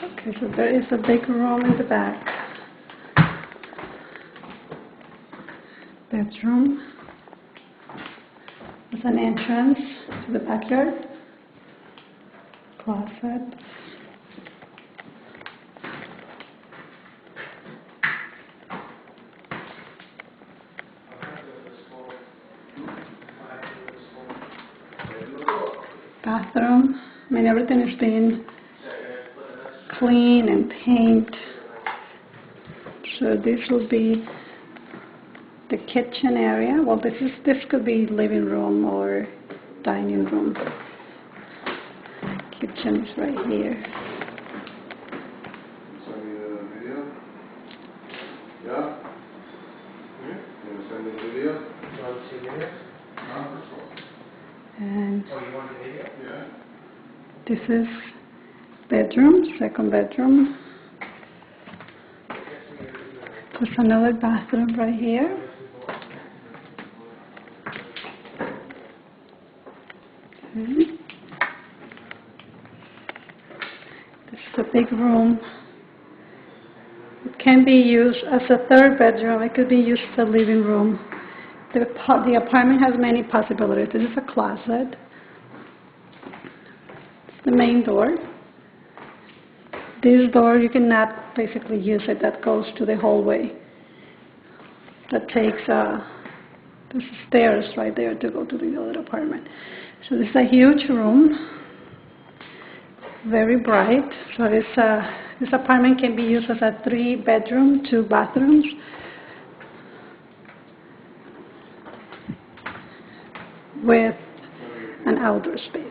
Okay, so there is a big room in the back. Bedroom. There's an entrance to the backyard. Closet. Bathroom. I mean, everything is being clean and painted. So this will be the kitchen area. Well, this could be living room or dining room. Kitchen is right here. Send me the video? Yeah? You want to send me the video? You want to see video? No, that's all. And Oh, you want the video? Yeah. this is bedroom, second bedroom. There's another bathroom right here. Okay. This is a big room. It can be used as a third bedroom. It could be used as a living room. The apartment has many possibilities. This is a closet. It's the main door. This door, you cannot basically use it. That goes to the hallway. That takes, there's stairs right there to go to the other apartment. So this is a huge room, very bright. So this apartment can be used as a 3-bedroom, 2 bathrooms. With an outdoor space.